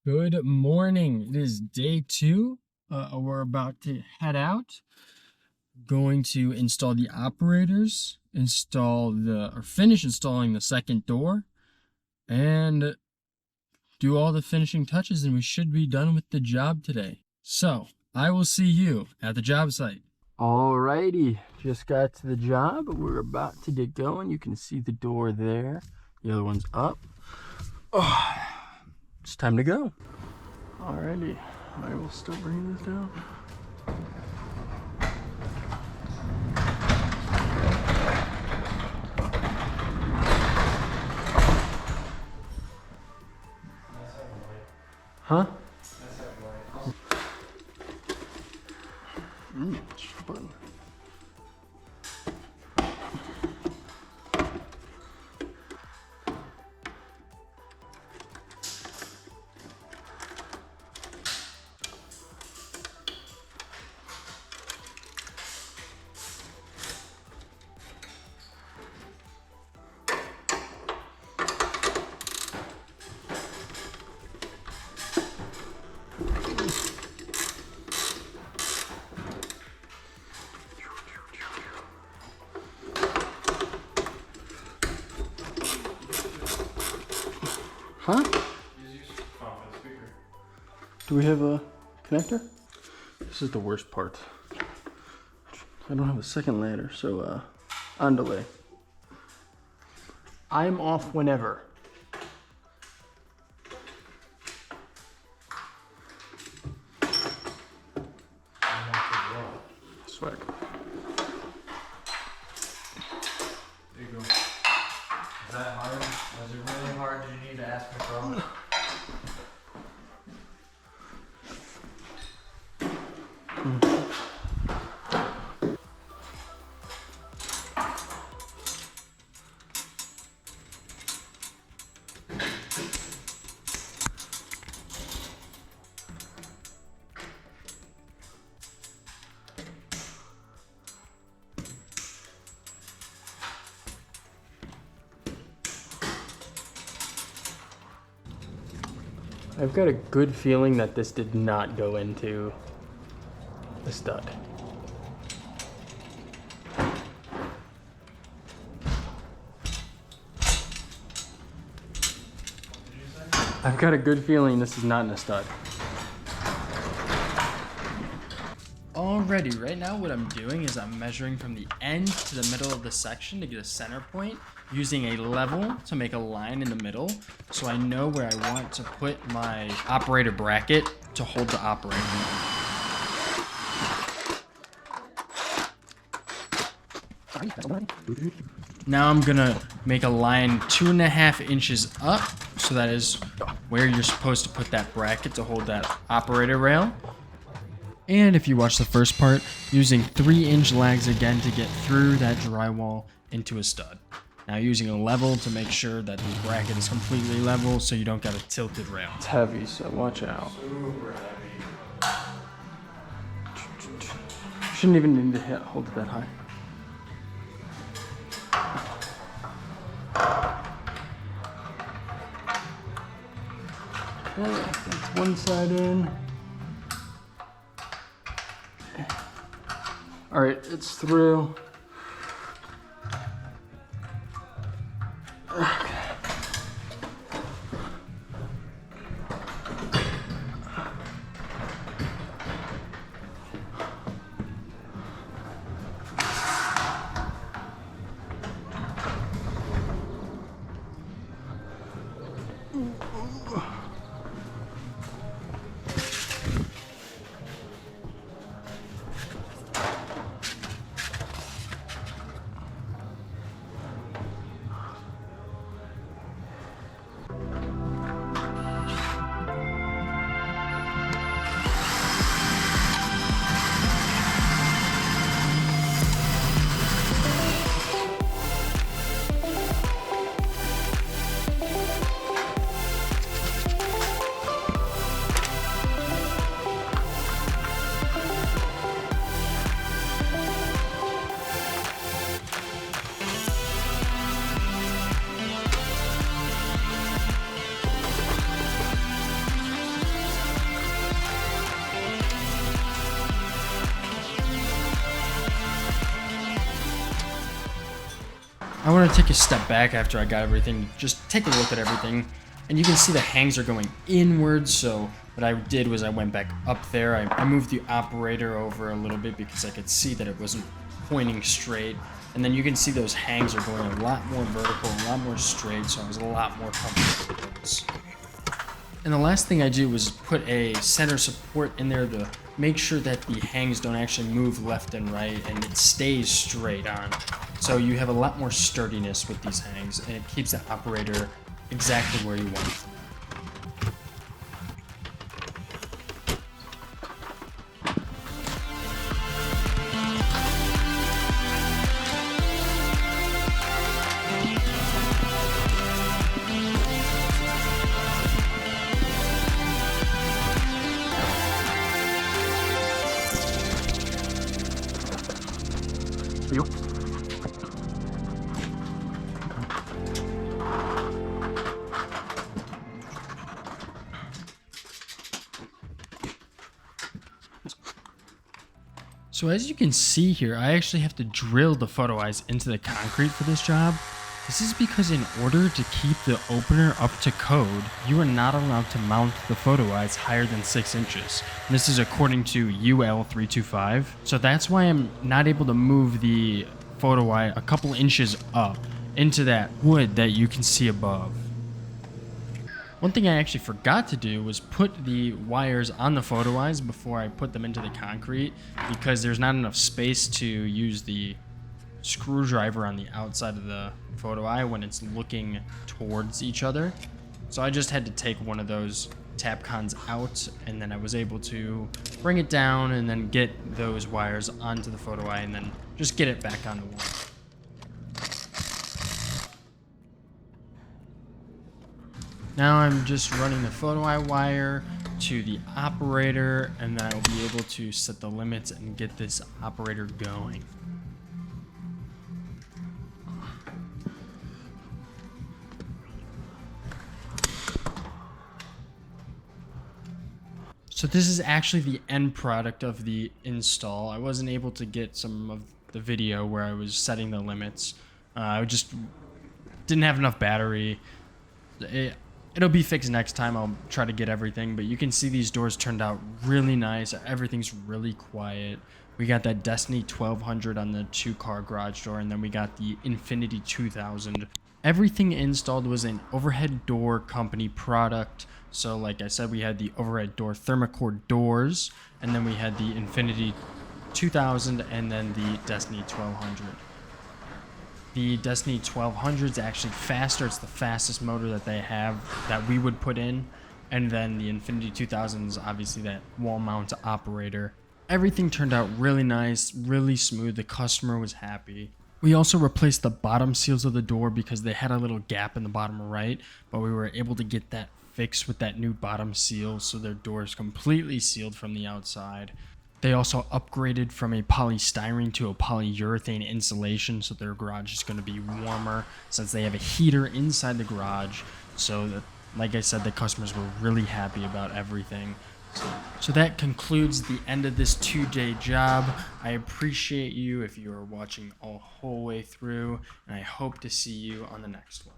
Good morning. It is day 2. We're about to head out. Going to install the operators, finish installing the second door, and do all the finishing touches, and we should be done with the job today. So, I will see you at the job site. Alrighty, just got to the job. We're about to get going. You can see the door there. The other one's up. Oh, it's time to go. Alrighty, I will start bringing this down. Huh? It's fun. Huh? Do we have a connector? This is the worst part. I don't have a second ladder, so on delay. I'm off whenever. Swag. There you go. Is that hard? Was it really hard? Did you need to ask my phone? I've got a good feeling that this did not go into the stud. I've got a good feeling this is not in a stud. Alrighty, right now what I'm doing is I'm measuring from the end to the middle of the section to get a center point, using a level to make a line in the middle so I know where I want to put my operator bracket to hold the operator. Now I'm gonna make a line 2.5 inches up, so that is where you're supposed to put that bracket to hold that operator rail. And if you watch the first part, using 3-inch lags again to get through that drywall into a stud. Now using a level to make sure that the bracket is completely level so you don't get a tilted rail. It's heavy, so watch out. Super heavy. Shouldn't even need to hold it that high. Okay, that's one side in. All right, it's through. I want to take a step back after I got everything, just take a look at everything, and you can see the hangs are going inwards. So what I did was I went back up there. I moved the operator over a little bit because I could see that it wasn't pointing straight. And then you can see those hangs are going a lot more vertical, a lot more straight, so I was a lot more comfortable with those. And the last thing I did was put a center support in there to make sure that the hangs don't actually move left and right and it stays straight on. So you have a lot more sturdiness with these hangs, and it keeps the operator exactly where you want it. So as you can see here, I actually have to drill the photo eyes into the concrete for this job. This is because in order to keep the opener up to code, you are not allowed to mount the photo eyes higher than 6 inches. And this is according to UL 325. So that's why I'm not able to move the photo eye a couple inches up into that wood that you can see above. One thing I actually forgot to do was put the wires on the photo eyes before I put them into the concrete, because there's not enough space to use the screwdriver on the outside of the photo eye when it's looking towards each other. So I just had to take one of those Tapcons out, and then I was able to bring it down and then get those wires onto the photo eye and then just get it back on the wall. Now I'm just running the photo eye wire to the operator, and then I'll be able to set the limits and get this operator going. So this is actually the end product of the install. I wasn't able to get some of the video where I was setting the limits. I just didn't have enough battery. It'll be fixed next time. I'll try to get everything, but you can see these doors turned out really nice. Everything's really quiet. We got that Destiny 1200 on the 2-car garage door, and then we got the Infinity 2000. Everything installed was an overhead door company product. So like I said, we had the overhead door Thermocore doors, and then we had the Infinity 2000, and then the Destiny 1200. The Destiny 1200 is actually faster. It's the fastest motor that they have that we would put in. And then the Infinity 2000 is obviously that wall mount operator. Everything turned out really nice, really smooth. The customer was happy. We also replaced the bottom seals of the door because they had a little gap in the bottom right, but we were able to get that fixed with that new bottom seal, so their door is completely sealed from the outside. They also upgraded from a polystyrene to a polyurethane insulation, so their garage is going to be warmer since they have a heater inside the garage. So that, like I said, the customers were really happy about everything. So that concludes the end of this 2-day job. I appreciate you if you are watching all whole way through, and I hope to see you on the next one.